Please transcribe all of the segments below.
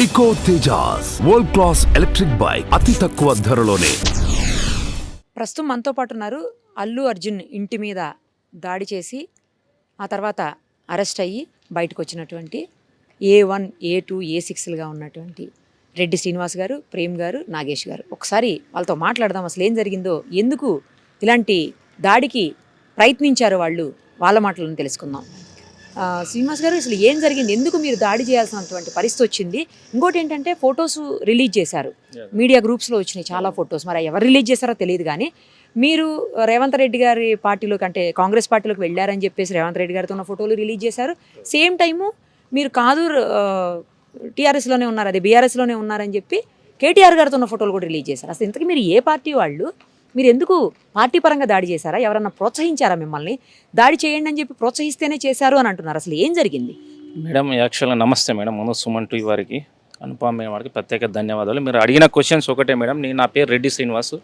Eco Tejas world class electric bike అతి తక్కువ ధరలోనే. ప్రస్తుతం మనతో పాటు ఉన్నారు. అల్లు అర్జున్ ఇంటి మీద దాడి చేసి ఆ తర్వాత అరెస్ట్ అయ్యి బయటకు వచ్చినటువంటి A1, A2, A6లుగా ఉన్నటువంటి రెడ్డి శ్రీనివాస్ గారు, ప్రేమ్ గారు, నాగేష్ గారు. ఒకసారి వాళ్ళతో మాట్లాడదాం. అసలు ఏం జరిగిందో, ఎందుకు ఇలాంటి దాడికి ప్రయత్నించారు వాళ్ళు, వాళ్ళ మాటలను తెలుసుకుందాం. శ్రీనివాస్ గారు, అసలు ఏం జరిగింది, ఎందుకు మీరు దాడి చేయాల్సినటువంటి పరిస్థితి వచ్చింది? ఇంకోటి ఏంటంటే ఫొటోస్ రిలీజ్ చేశారు, మీడియా గ్రూప్స్లో వచ్చినాయి చాలా ఫొటోస్. మరి ఎవరు రిలీజ్ చేశారో తెలియదు, కానీ మీరు రేవంత్ రెడ్డి గారి పార్టీలోకి అంటే కాంగ్రెస్ పార్టీలోకి వెళ్ళారని చెప్పేసి రేవంత్ రెడ్డి గారితో ఉన్న ఫోటోలు రిలీజ్ చేశారు. సేమ్ టైము మీరు కాదూర్ టీఆర్ఎస్లోనే ఉన్నారు, అదే బీఆర్ఎస్లోనే ఉన్నారని చెప్పి కేటీఆర్ గారితో ఉన్న ఫోటోలు కూడా రిలీజ్ చేశారు. అసలు ఇంతకీ మీరు ఏ పార్టీ వాళ్ళు? మీరు ఎందుకు పార్టీ పరంగా దాడి చేశారా? ఎవరన్నా ప్రోత్సహించారా మిమ్మల్ని? దాడి చేయండి అని చెప్పి ప్రోత్సహిస్తేనే చేశారు అని అంటున్నారు. అసలు ఏం జరిగింది మేడం? యాక్చువల్గా నమస్తే మేడం. మనోజ్ సుమన్ టు వారికి, అనుపమ మేడం వారికి ప్రత్యేక ధన్యవాదాలు. మీరు అడిగిన క్వశ్చన్స్ ఒకటే మేడం. నా పేరు రెడ్డి శ్రీనివాస్,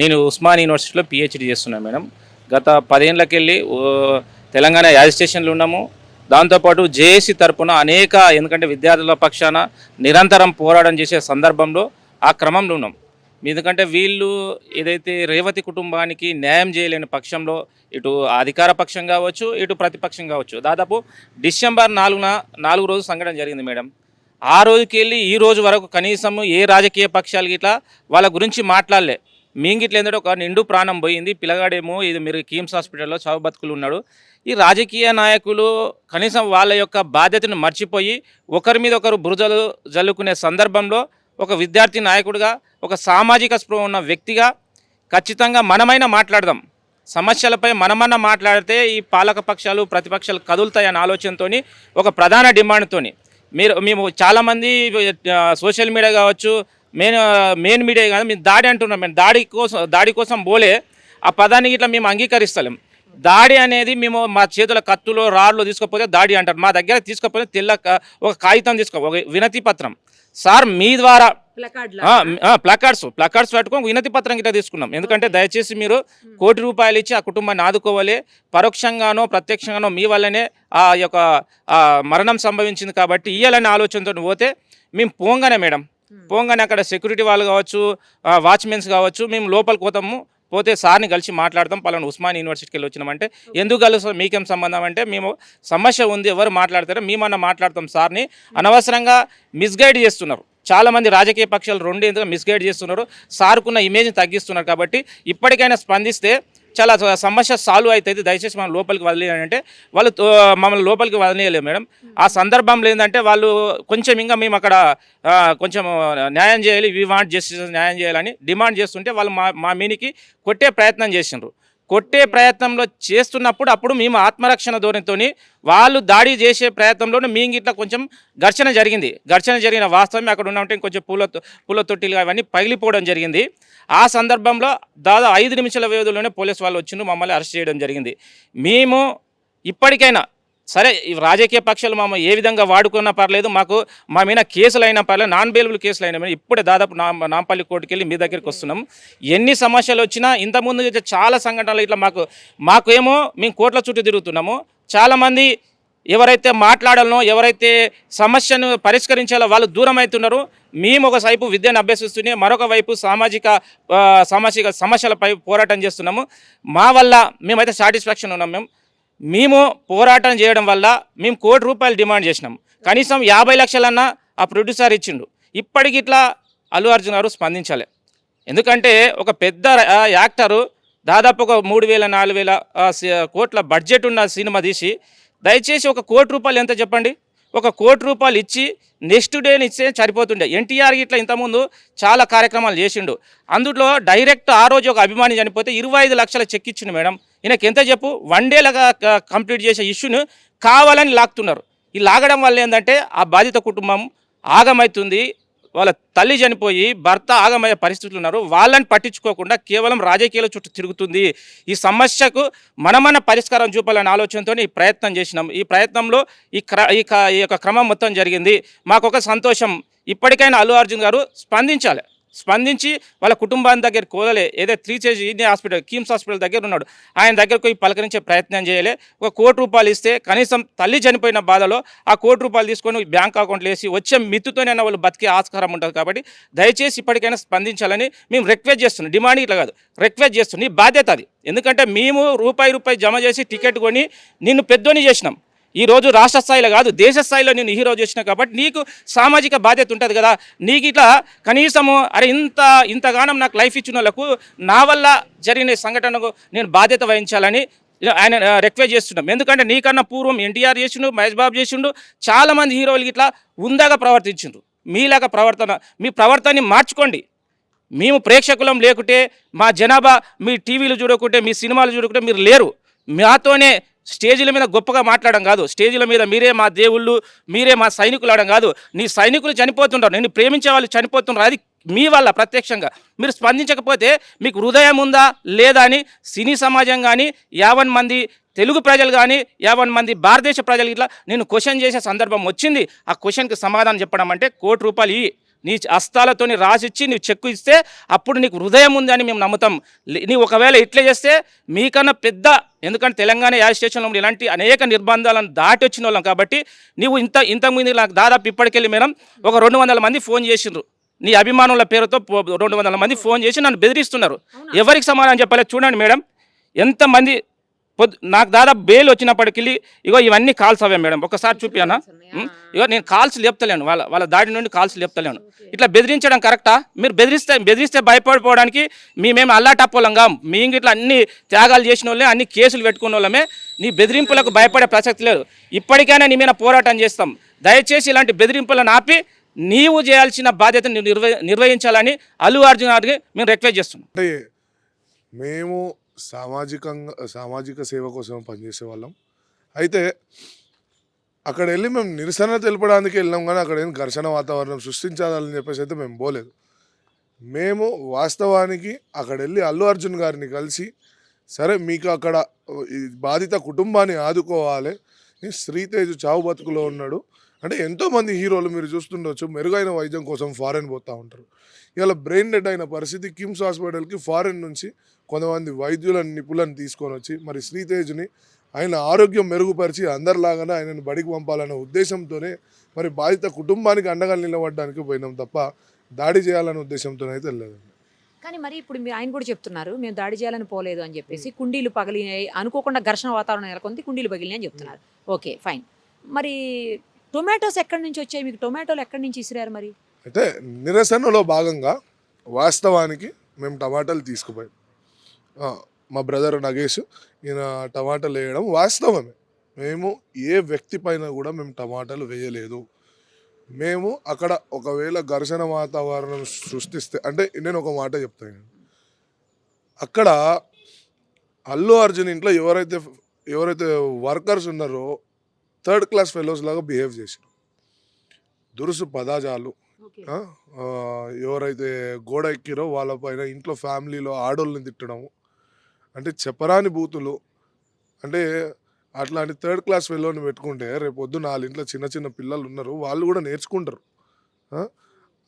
నేను ఉస్మాన్ యూనివర్సిటీలో PhD చేస్తున్నాను మేడం. గత 10 ఏళ్ళకెళ్ళి తెలంగాణ యాజిస్ట్రేషన్లో ఉన్నాము. దాంతోపాటు జేఏసీ తరపున ఎందుకంటే విద్యార్థుల పక్షాన నిరంతరం పోరాటం చేసే సందర్భంలో ఆ క్రమంలో ఉన్నాం. ఎందుకంటే వీళ్ళు ఏదైతే రేవతి కుటుంబానికి న్యాయం చేయలేని పక్షంలో ఇటు అధికార పక్షం కావచ్చు, ఇటు ప్రతిపక్షం కావచ్చు, దాదాపు డిసెంబర్ 4 రోజు సంఘటన జరిగింది మేడం. ఆ రోజుకి వెళ్ళి ఈ రోజు వరకు కనీసం ఏ రాజకీయ పక్షాలు గిట్లా వాళ్ళ గురించి మాట్లాడలే. మీంగిట్ల ఏంటంటే ఒక నిండు ప్రాణం పోయింది, పిల్లగాడేమో ఇది మీరు కిమ్స్ హాస్పిటల్లో చావు బతుకులు ఉన్నాడు. ఈ రాజకీయ నాయకులు కనీసం వాళ్ళ యొక్క బాధ్యతను మర్చిపోయి ఒకరి మీద ఒకరు బురదలు జల్లుకునే సందర్భంలో ఒక విద్యార్థి నాయకుడిగా, ఒక సామాజిక స్పృహ ఉన్న వ్యక్తిగా ఖచ్చితంగా మనమైనా మాట్లాడదాం. సమస్యలపై మనమన్నా మాట్లాడితే ఈ పాలక పక్షాలు ప్రతిపక్షాలు కదులుతాయన్న ఆలోచనతో ఒక ప్రధాన డిమాండ్తో మేము చాలామంది సోషల్ మీడియా కావచ్చు, మెయిన్ మీడియా కాదు, మేము దాడి అంటున్నాం. మేము దాడి కోసం పోలే, ఆ పదాన్ని ఇట్లా మేము అంగీకరిస్తలేం. దాడి అనేది మేము మా చేతుల కత్తులో రాళ్ళు తీసుకపోతే దాడి అంటారు. మా దగ్గర తీసుకపోతే ఒక కాగితం ఒక వినతి పత్రం, సార్ మీ ద్వారా ప్లకార్డ్స్ పట్టుకొని వినతి పత్రం గిట్లా తీసుకున్నాం. ఎందుకంటే దయచేసి మీరు ₹1 కోటి ఇచ్చి ఆ కుటుంబాన్ని ఆదుకోవాలి, పరోక్షంగానో ప్రత్యక్షంగానో మీ వల్లనే ఆ యొక్క మరణం సంభవించింది కాబట్టి ఇయ్యాలనే ఆలోచనతో పోతే మేము పోంగానే అక్కడ సెక్యూరిటీ వాళ్ళు కావచ్చు, వాచ్మెన్స్ కావచ్చు, మేము లోపలికి పోతే సార్ని కలిసి మాట్లాడతాం. పలానా ఉస్మాన్ యూనివర్సిటీకి వెళ్ళి వచ్చినామంటే ఎందుకు కలుస్తాం, మీకేం సంబంధం అంటే మేము సమస్య ఉంది, ఎవరు మాట్లాడతారో మేమన్నా మాట్లాడతాం. సార్ని అనవసరంగా మిస్గైడ్ చేస్తున్నారు. చాలామంది రాజకీయ పక్షాలు 2 ఎందుకు మిస్గైడ్ చేస్తున్నారు, సార్కున్న ఇమేజ్ని తగ్గిస్తున్నారు. కాబట్టి ఇప్పటికైనా స్పందిస్తే చాలా సమస్య సాల్వ్ అవుతుంది. దయచేసి మనం లోపలికి వదిలేయాలంటే వాళ్ళు మమ్మల్ని లోపలికి వదిలేయలేదు మేడం. ఆ సందర్భంలో ఏంటంటే వాళ్ళు కొంచెం ఇంకా మేము అక్కడ కొంచెం న్యాయం చేయాలి, వి వాంట్ జస్టిస్, న్యాయం చేయాలని డిమాండ్ చేస్తుంటే వాళ్ళు మా మీనికి కొట్టే ప్రయత్నం చేసిండ్రు. కొట్టే ప్రయత్నంలో చేస్తున్నప్పుడు అప్పుడు మేము ఆత్మరక్షణ ధోరణితో వాళ్ళు దాడి చేసే ప్రయత్నంలోనే మేము ఇట్లా కొంచెం ఘర్షణ జరిగిన వాస్తవమే. అక్కడ ఉన్నట్టు కొంచెం పూల తొట్టిలు అవన్నీ పగిలిపోవడం జరిగింది. ఆ సందర్భంలో దాదాపు 5 నిమిషాల వ్యవధిలోనే పోలీసు వాళ్ళు వచ్చిండ్రు, మమ్మల్ని అరెస్ట్ చేయడం జరిగింది. మేము ఇప్పటికైనా సరే, రాజకీయ పక్షాలు ఏ విధంగా వాడుకున్నా పర్లేదు, మా మీద కేసులు అయినా పర్లేదు, నాన్ బెయిలబుల్ కేసులు అయినా ఇప్పుడే దాదాపు నాంపల్లి కోర్టుకి వెళ్ళి మీ దగ్గరికి వస్తున్నాం. ఎన్ని సమస్యలు వచ్చినా ఇంతకుముందు చాలా సంఘటనలు ఇట్లా మాకు ఏమో మేము కోర్టుల చుట్టూ తిరుగుతున్నాము. చాలామంది ఎవరైతే మాట్లాడాలనో, ఎవరైతే సమస్యను పరిష్కరించాలో వాళ్ళు దూరం అవుతున్నారు. మేము ఒకవైపు విద్యను అభ్యసిస్తూనే మరొక వైపు సామాజిక సమస్యలపై పోరాటం చేస్తున్నాము. మా వల్ల మేమైతే సాటిస్ఫాక్షన్ ఉన్నాం. మేము పోరాటం చేయడం వల్ల మేము ₹1 కోటి డిమాండ్ చేసినాం. కనీసం 50 లక్షలన్నా ఆ ప్రొడ్యూసర్ ఇచ్చిండు. ఇప్పటికి ఇట్లా అల్లు అర్జున్ గారు స్పందించాలి. ఎందుకంటే ఒక పెద్ద యాక్టరు దాదాపు ఒక 3,000-4,000 కోట్ల బడ్జెట్ ఉన్న సినిమా తీసి దయచేసి ఒక ₹1 కోటి ఎంత చెప్పండి, ఒక ₹1 కోటి ఇచ్చి నెక్స్ట్ డే ఇచ్చే సరిపోతుండే. ఎన్టీఆర్ ఇట్లా ఇంతకుముందు చాలా కార్యక్రమాలు చేసిండు. అందులో డైరెక్ట్ ఆ రోజు ఒక అభిమాని చనిపోతే 25 లక్షల చెక్ ఇచ్చిండు మేడం. ఈయనకి ఎంత చెప్పు, 1 డేలాగా కంప్లీట్ చేసే ఇష్యూను కావాలని లాగుతున్నారు. ఈ లాగడం వల్ల ఏంటంటే ఆ బాధిత కుటుంబం ఆగమవుతుంది. వాళ్ళ తల్లి చనిపోయి భర్త ఆగమయ్యే పరిస్థితులు ఉన్నారు. వాళ్ళని పట్టించుకోకుండా కేవలం రాజకీయాల చుట్టూ తిరుగుతుంది. ఈ సమస్యకు మనమన్న పరిష్కారం చూపాలనే ఆలోచనతో ఈ ప్రయత్నం చేసినాం. ఈ ప్రయత్నంలో ఈ యొక్క క్రమం మొత్తం జరిగింది. మాకొక సంతోషం, ఇప్పటికైనా అల్లు అర్జున్ గారు స్పందించి వాళ్ళ కుటుంబాన్ని దగ్గర కోలలే. ఏదో 3 stage India hospital KIMS hospital దగ్గర ఉన్నాడు, ఆయన దగ్గరకు పోయి పలకరించే ప్రయత్నం చేయలే. ఒక ₹1,00,00,000 ఇస్తే కనీసం తల్లి చనిపోయిన బాధలో ఆ ₹1,00,00,000 తీసుకొని బ్యాంక్ అకౌంట్లో వేసి వచ్చే మిత్తుతోనైనా వాళ్ళు బతికే ఆస్కారం ఉంటుంది. కాబట్టి దయచేసి ఇప్పటికైనా స్పందించాలని మేము రిక్వెస్ట్ చేస్తున్నాం. డిమాండ్ ఇట్లా కాదు, రిక్వెస్ట్ చేస్తున్నాం. నీ బాధ్యత అది. ఎందుకంటే మేము రూపాయి జమ చేసి టికెట్ కొని నిన్ను పెద్దోని చేసినాం. ఈరోజు రాష్ట్ర స్థాయిలో కాదు, దేశ స్థాయిలో నేను హీరో చేసిన కాబట్టి నీకు సామాజిక బాధ్యత ఉంటుంది కదా. నీకు ఇట్లా కనీసము అరే ఇంతగానం నాకు లైఫ్ ఇచ్చిన వాళ్ళకు నా వల్ల జరిగిన సంఘటనకు నేను బాధ్యత వహించాలని ఆయన రిక్వెస్ట్ చేస్తున్నాం. ఎందుకంటే నీకన్నా పూర్వం ఎన్టీఆర్ చేసిండు, మహేష్ బాబు చేసిండు, చాలామంది హీరోలకి ఇట్లా ఉందాగా ప్రవర్తించిండ్రు. మీలాగా మీ ప్రవర్తనని మార్చుకోండి. మేము ప్రేక్షకులం లేకుంటే, మా జనాభా మీ టీవీలు చూడకుంటే, మీ సినిమాలు చూడకుంటే మీరు లేరు. మాతోనే స్టేజీల మీద గొప్పగా మాట్లాడడం కాదు, స్టేజీల మీద మీరే మా దేవుళ్ళు, మీరే మా సైనికులు అనడం కాదు. నీ సైనికులు చనిపోతుంటారు, నేను ప్రేమించే వాళ్ళు చనిపోతుంటారు, అది మీ వల్ల ప్రత్యక్షంగా. మీరు స్పందించకపోతే మీకు హృదయం ఉందా లేదా అని సినీ సమాజం కానీ 50 మంది తెలుగు ప్రజలు కానీ 50 మంది భారతదేశ ప్రజలు ఇట్లా నేను క్వశ్చన్ చేసే సందర్భం వచ్చింది. ఆ క్వశ్చన్కి సమాధానం చెప్పడం అంటే ₹1,00,00,000 నీ హస్తాలతోని రాసిచ్చి నీవు చెక్కు ఇస్తే అప్పుడు నీకు హృదయం ఉంది అని మేము నమ్ముతాం. నీవు ఒకవేళ ఇట్లే చేస్తే మీకన్నా పెద్ద, ఎందుకంటే తెలంగాణ యాజ్ స్టేషన్లో ఇలాంటి అనేక నిర్బంధాలను దాటి వచ్చిన వాళ్ళం కాబట్టి నీవు ఇంతకుముందు నాకు దాదాపు ఇప్పటికెళ్ళి మేడం ఒక 200 మంది ఫోన్ చేసిండ్రు. నీ అభిమానుల పేరుతో 200 మంది ఫోన్ చేసి నన్ను బెదిరిస్తున్నారు. ఎవరికి సమాధానం చెప్పలేదు. చూడండి మేడం ఎంతమంది నాకు దాదాపు బెయిల్ వచ్చినప్పటికి ఇగో ఇవన్నీ కాల్స్ అవే మేడం. ఒకసారి చూపియానా? ఇగో నేను కాల్స్ లేపుతలేను, వాళ్ళ దాడి నుండి కాల్స్ లేపుతలేను. ఇట్లా బెదిరించడం కరెక్టా? మీరు బెదిరిస్తే భయపడిపోవడానికి మేమేమి అల్లాటప్పోలంగా మీ ఇట్లా అన్ని త్యాగాలు చేసిన వాళ్ళే, అన్ని కేసులు పెట్టుకున్న వాళ్ళమే. నీ బెదిరింపులకు భయపడే ప్రసక్తి లేదు. ఇప్పటికైనా నీ మీద పోరాటం చేస్తాం. దయచేసి ఇలాంటి బెదిరింపులను ఆపి నీవు చేయాల్సిన బాధ్యతను నిర్వహించాలని అల్లు అర్జున్ గారికి మేము రిక్వెస్ట్ చేస్తున్నాం. అంటే మేము సామాజిక సేవ కోసం పనిచేసే వాళ్ళం. అయితే అక్కడ వెళ్ళి మేము నిరసన తెలపడానికి వెళ్ళినాం, కానీ అక్కడ ఏం ఘర్షణ వాతావరణం సృష్టించాలని చెప్పేసి అయితే మేము పోలేదు. మేము వాస్తవానికి అక్కడ వెళ్ళి అల్లు అర్జున్ గారిని కలిసి, సరే మీకు అక్కడ ఈ బాధిత కుటుంబాన్ని ఆదుకోవాలి, శ్రీతేజ్ చావు బతుకులో ఉన్నాడు అంటే ఎంతోమంది హీరోలు మీరు చూస్తుండొచ్చు మెరుగైన వైద్యం కోసం ఫారెన్ పోతూ ఉంటారు. ఇలా బ్రెయిన్ డెడ్ అయిన పరిస్థితి కిమ్స్ హాస్పిటల్కి ఫారెన్ నుంచి కొంతమంది వైద్యులను నిపుణులను తీసుకొని వచ్చి మరి శ్రీతేజ్ని ఆయన ఆరోగ్యం మెరుగుపరిచి అందరిలాగానే ఆయనను బడికి పంపాలనే ఉద్దేశంతోనే మరి బాధిత కుటుంబానికి అండగా నిలబడడానికి పోయినాం తప్ప దాడి చేయాలనే ఉద్దేశంతో అయితే వెళ్ళలేదండి. కానీ మరి ఇప్పుడు మీరు ఆయన కూడా చెప్తున్నారు మేము దాడి చేయాలని పోలేదు అని చెప్పేసి, కుండీలు పగిలినాయి అనుకోకుండా ఘర్షణ వాతావరణం నెలకొంది, కుండీలు పగిలినాయి అని చెప్తున్నారు. Okay fine. మరి టొమాటోస్ ఎక్కడి నుంచి వచ్చాయి? మీకు టొమాటోలు ఎక్కడి నుంచి ఇసిరారు? మరి అయితే నిరసనలో భాగంగా వాస్తవానికి మేము టమాటాలు తీసుకుపోయాం. మా బ్రదర్ నగేష్ ఈయన టమాటాలు వేయడం వాస్తవమే. మేము ఏ వ్యక్తి పైన కూడా మేము టమాటాలు వేయలేదు. మేము అక్కడ ఒకవేళ ఘర్షణ వాతావరణం సృష్టిస్తే, అంటే నేను ఒక మాట చెప్తాను, అక్కడ అల్లు అర్జున్ ఇంట్లో ఎవరైతే వర్కర్స్ ఉన్నారో 3rd క్లాస్ ఫెలోస్ లాగా బిహేవ్ చేశారు. దురుసు పదాజాలు, ఎవరైతే గోడ ఎక్కిరో వాళ్ళపైన ఇంట్లో ఫ్యామిలీలో ఆడోళ్ళని తిట్టడము, అంటే చెప్పరాని బూతులు. అంటే అట్లాంటి 3rd క్లాస్ ఫెలోని పెట్టుకుంటే రేపు పొద్దున్న వాళ్ళ ఇంట్లో చిన్న పిల్లలు ఉన్నారు, వాళ్ళు కూడా నేర్చుకుంటారు.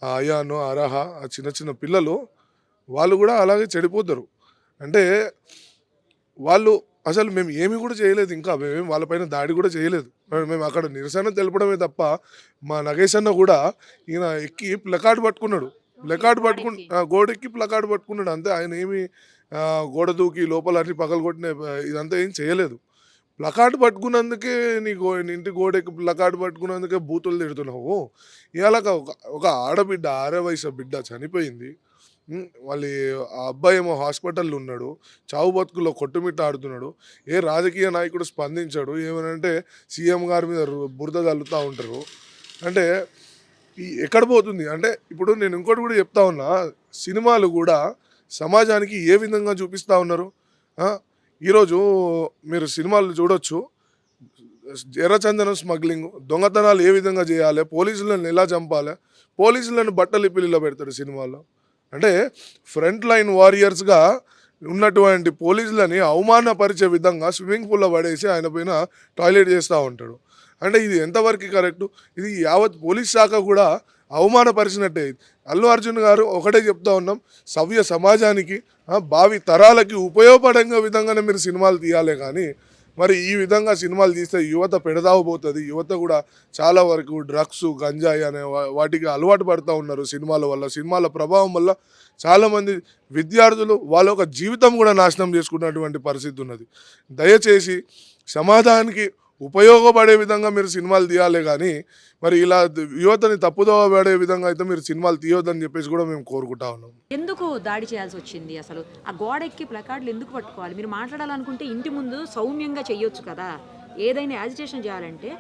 అయాను అరహ ఆ చిన్న పిల్లలు వాళ్ళు కూడా అలాగే చెడిపోతారు. అంటే వాళ్ళు అసలు మేము ఏమి కూడా చేయలేదు, ఇంకా మేమేం వాళ్ళపైన దాడి కూడా చేయలేదు. మేము అక్కడ నిరసన తెలపడమే తప్ప, మా నగేష్ అన్న కూడా ఈయన ఎక్కి ప్లకార్డ్ పట్టుకున్నాడు, గోడెక్కి ప్లకార్డ్ పట్టుకున్నాడు అంతే. ఆయన ఏమి గోడ దూకి లోపల అన్ని పగలు కొట్టిన ఇదంతా ఏం చేయలేదు. ప్లకార్డ్ పట్టుకున్నందుకే నీ ఇంటి గోడెక్కి ప్లకార్డ్ పట్టుకున్నందుకే బూతులు తిడుతున్నావు. ఇవాళ ఒక ఆడబిడ్డ 6 వయసు బిడ్డ చనిపోయింది. వాళ్ళ ఆ అబ్బాయి ఏమో హాస్పిటల్లో ఉన్నాడు, చావు బతుకులో కొట్టుమిట్ట ఆడుతున్నాడు. ఏ రాజకీయ నాయకుడు స్పందించాడు. ఏమనంటే సీఎం గారి మీద బురద చల్లుతూ ఉంటారు. అంటే ఎక్కడ పోతుంది అంటే, ఇప్పుడు నేను ఇంకోటి కూడా చెప్తా ఉన్నా, సినిమాలు కూడా సమాజానికి ఏ విధంగా చూపిస్తూ ఉన్నారు. ఈరోజు మీరు సినిమాలు చూడొచ్చు, ఎర్రచందనం స్మగ్లింగ్, దొంగతనాలు ఏ విధంగా చేయాలి, పోలీసులను ఎలా చంపాలి, పోలీసులను బట్టలు పిల్లిలో పెడతాడు సినిమాలో. అంటే ఫ్రంట్ లైన్ వారియర్స్గా ఉన్నటువంటి పోలీసులని అవమానపరిచే విధంగా స్విమ్మింగ్ పూల్లో పడేసి ఆయన పైన టాయిలెట్ చేస్తూ ఉంటాడు. అంటే ఇది ఎంతవరకు కరెక్టు? ఇది యావత్ పోలీస్ శాఖ కూడా అవమానపరిచినట్టే. అల్లు అర్జున్ గారు ఒకటే చెప్తా ఉన్నాం, సవ్య సమాజానికి భావి తరాలకి ఉపయోగపడే విధంగానే మీరు సినిమాలు తీయాలి. కానీ మరి ఈ విధంగా సినిమాలు తీస్తే యువత పెడదావబోతుంది. యువత కూడా చాలా వరకు డ్రగ్స్, గంజాయి అనే వాటికి అలవాటు పడుతూ ఉన్నారు. సినిమాల వల్ల, సినిమాల ప్రభావం వల్ల చాలామంది విద్యార్థులు వాళ్ళ ఒక జీవితం కూడా నాశనం చేసుకున్నటువంటి పరిస్థితి ఉన్నది. దయచేసి సమాజానికి ఉపయోగపడే విధంగా మీరు సినిమాలు తీయాలి. కానీ మరి ఇలా యువతని తప్పుదోవ పడే విధంగా అయితే మీరు సినిమాలు తీయొద్దని చెప్పేసి కూడా మేము కోరుకుంటా ఉన్నాం. ఎందుకు దాడి చేయాల్సి వచ్చింది? అసలు ఆ గోడ ఎక్కి ప్లకార్డులు ఎందుకు పట్టుకోవాలి? మీరు మాట్లాడాలనుకుంటే ఇంటి ముందు సౌమ్యంగా చేయొచ్చు కదా. ఏదైనా యాజిటేషన్ చేయాలంటే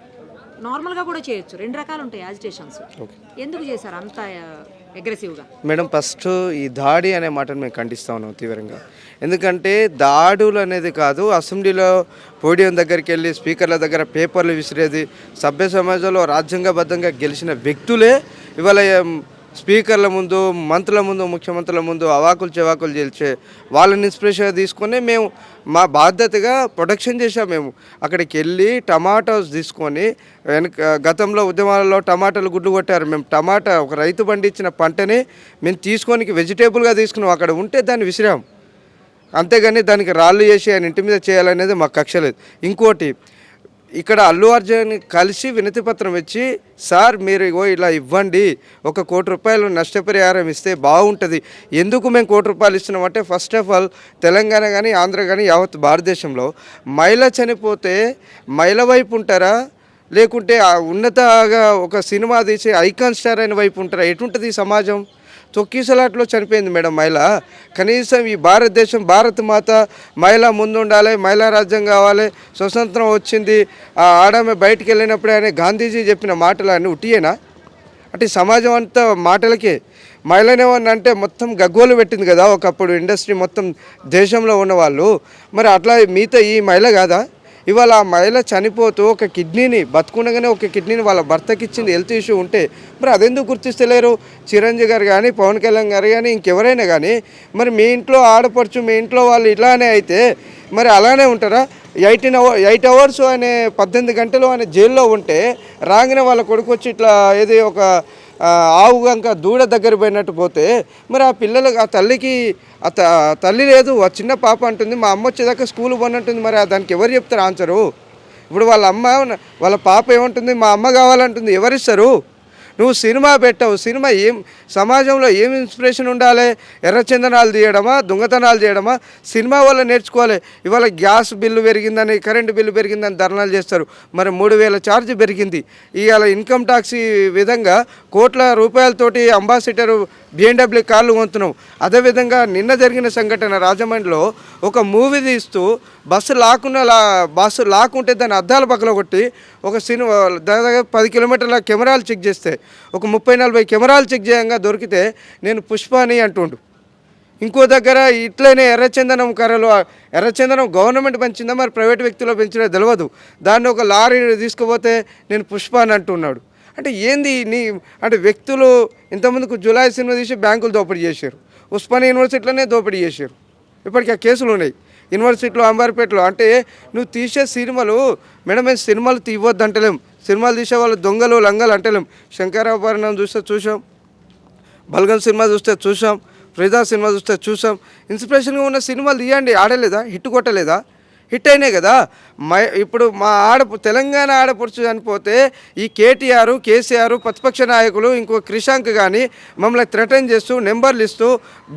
నార్మల్గా కూడా చేయొచ్చు. 2 రకాలు ఉంటాయి యాజిటేషన్స్. ఎందుకు చేశారు అంత అగ్రెసివ్గా? మేడం, ఫస్ట్ ఈ దాడి అనే మాటను మేము ఖండిస్తా ఉన్నాం తీవ్రంగా. ఎందుకంటే దాడులు అనేది కాదు, అసెంబ్లీలో పోడియం దగ్గరికి వెళ్ళి స్పీకర్ల దగ్గర పేపర్లు విసిరేది, సభ్య సమాజంలో రాజ్యాంగబద్ధంగా గెలిచిన వ్యక్తులే ఇవాళ స్పీకర్ల ముందు, మంత్రుల ముందు, ముఖ్యమంత్రుల ముందు అవాకులు చెవాకులు చేల్చే వాళ్ళని ఇన్స్పిరేషన్గా తీసుకొని మేము మా బాధ్యతగా ప్రొటెక్షన్ చేసాం. మేము అక్కడికి వెళ్ళి టమాటోస్ తీసుకొని గతంలో ఉద్యమాలలో టమాటాలు గుడ్లు కొట్టారు. మేము టమాటా ఒక రైతు పండించిన పంటని మేము తీసుకొని వెజిటేబుల్గా తీసుకున్నాం. అక్కడ ఉంటే దాన్ని విసిరాం. అంతేగాని దానికి రాళ్ళు చేసి ఆయన ఇంటి మీద చేయాలనేది మాకు కక్ష లేదు. ఇంకోటి, ఇక్కడ అల్లు అర్జున్ కలిసి వినతి పత్రం ఇచ్చి, సార్ మీరు ఇలా ఇవ్వండి, 1 కోటి రూపాయలు నష్టపరిహారం ఇస్తే బాగుంటుంది. ఎందుకు మేము 1 కోటి రూపాయలు ఇస్తున్నామంటే, ఫస్ట్ ఆఫ్ ఆల్ తెలంగాణ కానీ ఆంధ్ర కానీ యావత్ భారతదేశంలో మహిళ చనిపోతే మహిళ వైపు ఉంటారా, లేకుంటే ఉన్నతగా ఒక సినిమా తీసి ఐకాన్ స్టార్ అయిన వైపు ఉంటారా? ఎటుంటుంది ఈ సమాజం? తొక్కిసలాట్లో చనిపోయింది మేడం మహిళ. కనీసం ఈ భారతదేశం, భారత మాత మహిళ ముందుండాలి, మహిళా రాజ్యం కావాలి, స్వతంత్రం వచ్చింది, ఆడమే బయటికి వెళ్ళినప్పుడే అని గాంధీజీ చెప్పిన మాటలు అన్నీ ఉట్టియేనా? అంటే సమాజం అంతా మాటలకే. మహిళనేమన్నా అంటే మొత్తం గగ్గోలు పెట్టింది కదా ఒకప్పుడు ఇండస్ట్రీ మొత్తం దేశంలో ఉన్నవాళ్ళు. మరి అట్లా మీతో ఈ మహిళ కాదా? ఇవాళ ఆ మహిళ చనిపోతూ ఒక కిడ్నీని బతుకుండగానే ఒక కిడ్నీని వాళ్ళ భర్తకి ఇచ్చింది, హెల్త్ ఇష్యూ ఉంటే మరి అదెందుకు గుర్తిస్తలేరు? చిరంజీవి గారు కానీ, పవన్ కళ్యాణ్ గారు కానీ, ఇంకెవరైనా కానీ. మరి మీ ఇంట్లో ఆడపడుచు, మీ ఇంట్లో వాళ్ళు ఇలానే అయితే మరి అలానే ఉంటారా? 8 అవర్స్ అనే 18 గంటలు అనే జైల్లో ఉంటే రాగానే వాళ్ళ కొడుకు వచ్చి ఇట్లా ఏది ఒక ఆవు గంక దూడ దగ్గర పోయినట్టు పోతే మరి ఆ పిల్లలకు, ఆ తల్లికి తల్లి లేదు, ఆ చిన్న పాప అంటుంది మా అమ్మ వచ్చేదాకా స్కూల్ పోనంటుంది. మరి దానికి ఎవరు చెప్తారు ఆన్సరు? ఇప్పుడు వాళ్ళ అమ్మ, వాళ్ళ పాప ఏమంటుంది, మా అమ్మ కావాలంటుంది. ఎవరిస్తారు? నువ్వు సినిమా పెట్టావు, సినిమా ఏం సమాజంలో ఏం ఇన్స్పిరేషన్ ఉండాలి? ఎర్రచందనాలు తీయడమా, దొంగతనాలు చేయడమా? సినిమా వల్ల నేర్చుకోవాలి. ఇవాళ గ్యాస్ బిల్లు పెరిగిందని, కరెంటు బిల్లు పెరిగిందని ధర్నాలు చేస్తారు. మరి 3000 ఛార్జ్ పెరిగింది. ఇవాళ ఇన్కమ్ ట్యాక్స్ విధంగా కోట్ల రూపాయలతోటి అంబాసిడర్ BMW కార్లు కొంటున్నాం. అదేవిధంగా నిన్న జరిగిన సంఘటన రాజమండ్రిలో ఒక మూవీ తీస్తూ బస్సు లాక్కుంటే దాన్ని అద్దాల పక్కన కొట్టి ఒక సినిమా దాదాపు 10 కిలోమీటర్ల కెమెరాలు చెక్ చేస్తే ఒక 30-40 కెమెరాలు చెక్ చేయంగా దొరికితే నేను పుష్పాని అంటుండు. ఇంకో దగ్గర ఇట్లనే ఎర్రచందనం కర్రలు, ఎర్రచందనం గవర్నమెంట్ పెంచిందా మరి ప్రైవేట్ వ్యక్తులు పెంచినా తెలియదు. దాన్ని ఒక లారీ తీసుకుపోతే నేను పుష్పాని అంటున్నాడు. అంటే ఏంది అంటే వ్యక్తులు ఇంతకుముందుకు జులై సినిమా తీసి బ్యాంకులు దోపిడీ చేశారు, ఉస్మానియా యూనివర్సిటీలోనే దోపిడీ చేశారు. ఇప్పటికీ ఆ కేసులు ఉన్నాయి యూనివర్సిటీలో, అంబార్పేటలో. అంటే నువ్వు తీసే సినిమాలు మేడం, మేము సినిమాలు తీయవద్దు అంటలేం, సినిమాలు తీసే వాళ్ళు దొంగలు లంగలు అంటలేం. శంకరాభరణం చూస్తే చూసాం, బల్గం సినిమా చూస్తే చూసాం, ఫ్రీదా సినిమా చూస్తే చూసాం. ఇన్స్పిరేషన్గా ఉన్న సినిమాలు తీయండి. ఆడలేదా? హిట్ కొట్టలేదా? హిట్ అయినాయి కదా. ఇప్పుడు మా తెలంగాణ ఆడపడుచు చనిపోతే ఈ కేటీఆర్, కేసీఆర్, ప్రతిపక్ష నాయకులు, ఇంకో క్రిషాంక్ కానీ మమ్మల్ని థ్రెటన్ చేస్తూ, నెంబర్లు ఇస్తూ,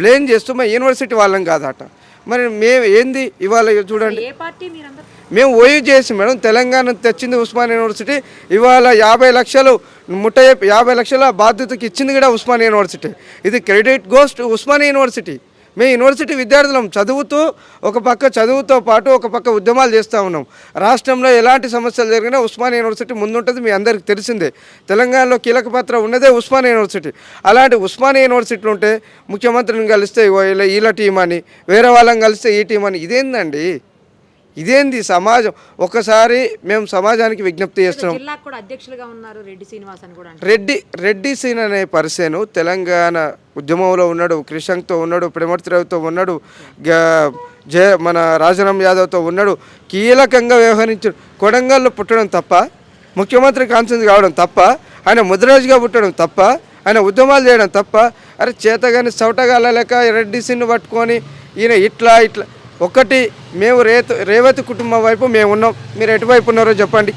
బ్లేమ్ చేస్తూ మా యూనివర్సిటీ వాళ్ళం కాదట. మరి మేము ఏంది ఇవాళ చూడండి, మేము ఓయూ చేసి మేడం తెలంగాణ తెచ్చింది ఉస్మానియా యూనివర్సిటీ. ఇవాళ 50 లక్షలు 50 లక్షల బాధ్యతకి ఇచ్చింది కూడా ఉస్మానియా యూనివర్సిటీ. ఇది credit goes to Osmania university. మేము యూనివర్సిటీ విద్యార్థులం, ఒక పక్క చదువుతో పాటు ఒక పక్క ఉద్యమాలు చేస్తూ ఉన్నాం. రాష్ట్రంలో ఎలాంటి సమస్యలు జరిగినా ఉస్మానియా యూనివర్సిటీ ముందుంటుంది, మీ అందరికీ తెలిసిందే. తెలంగాణలో కీలక పాత్ర ఉన్నదే ఉస్మానియా యూనివర్సిటీ. అలాంటి ఉస్మానియా యూనివర్సిటీలు ఉంటే ముఖ్యమంత్రిని కలిస్తే వీళ్ళ టీం అని, వేరే వాళ్ళని కలిస్తే ఈ టీం అని, ఇదేందండి? ఇదేంది సమాజం? ఒకసారి మేము సమాజానికి విజ్ఞప్తి చేస్తున్నాం. రెడ్డి సీన్ అనే పర్సన్ తెలంగాణ ఉద్యమంలో ఉన్నాడు, క్రిషంక్తో ఉన్నాడు, ప్రేమర్తిరావుతో ఉన్నాడు, మన రాజారాం యాదవ్తో ఉన్నాడు. కీలకంగా వ్యవహరించాడు. కొడంగల్లో పుట్టడం తప్ప, ముఖ్యమంత్రి కాన్సెన్స్ కావడం తప్ప, ఆయన ముద్రాజుగా పుట్టడం తప్ప, ఆయన ఉద్యమాలు చేయడం తప్ప అరే చేతగాని చౌటగాల లెక్క రెడ్డిసిని పట్టుకొని ఈయన ఇట్లా ఒకటి మేము రేవతి కుటుంబం వైపు మేము ఉన్నాం. మీరు ఎటువైపు ఉన్నారో చెప్పండి.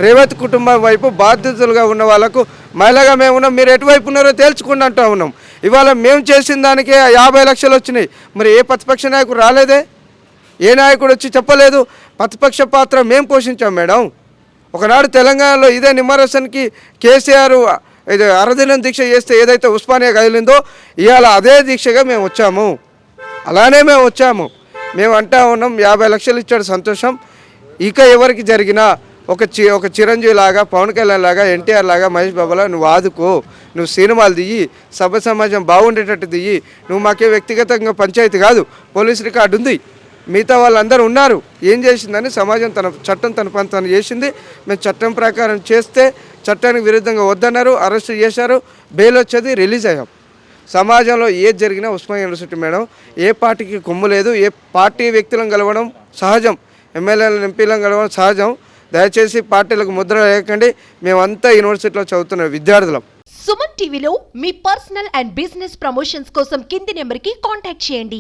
రేవతి కుటుంబం వైపు బాధ్యతలుగా ఉన్న వాళ్ళకు మహిళగా మేము ఉన్నాం. మీరు ఎటువైపు ఉన్నారో తేల్చుకుంటూ అంటూ ఉన్నాం. ఇవాళ మేము చేసిన దానికే 50 లక్షలు వచ్చినాయి. మరి ఏ ప్రతిపక్ష నాయకుడు రాలేదే? ఏ నాయకుడు వచ్చి చెప్పలేదు? ప్రతిపక్ష పాత్ర మేము పోషించాం మేడం. ఒకనాడు తెలంగాణలో ఇదే నిమ్మరసన్కి కేసీఆర్ ఇది అరదినం దీక్ష చేస్తే ఏదైతే ఉస్మానియా కదిలిందో ఇవాళ అదే దీక్షగా మేము వచ్చాము. అలానే మేము వచ్చాము. మేము అంటా ఉన్నాం 50 లక్షలు ఇచ్చాడు సంతోషం. ఇక ఎవరికి జరిగినా ఒక చిరంజీవి లాగా, పవన్ కళ్యాణ్ లాగా, ఎన్టీఆర్ లాగా, మహేష్ బాబులా నువ్వు ఆదుకో, నువ్వు సినిమాలు దియ్యి, సభ సమాజం బాగుండేటట్టు దియ్యి. నువ్వు మాకే వ్యక్తిగతంగా పంచాయతీ కాదు, పోలీస్ రికార్డు ఉంది, మిగతా వాళ్ళందరూ ఉన్నారు. ఏం చేసిందని సమాజం చట్టం తన పని తను చేసింది. మేము చట్టం ప్రకారం చేస్తే చట్టానికి విరుద్ధంగా వద్దన్నారు, అరెస్ట్ చేశారు, బెయిల్ వచ్చేది, రిలీజ్ అయ్యాం. సమాజంలో ఏది జరిగినా ఉస్మానియా యూనివర్సిటీ మేడం ఏ పార్టీకి కొమ్ము లేదు. ఏ పార్టీ వ్యక్తులను కలవడం సహజం, ఎమ్మెల్యేలను ఎంపీలను కలవడం సహజం. దయచేసి పార్టీలకు ముద్ర లేకండి. మేమంతా యూనివర్సిటీలో చదువుతున్న విద్యార్థులం. సుమన్ టీవీలో మీ పర్సనల్ అండ్ బిజినెస్ ప్రమోషన్స్ కోసం కింది నెంబర్కి కాంటాక్ట్ చేయండి.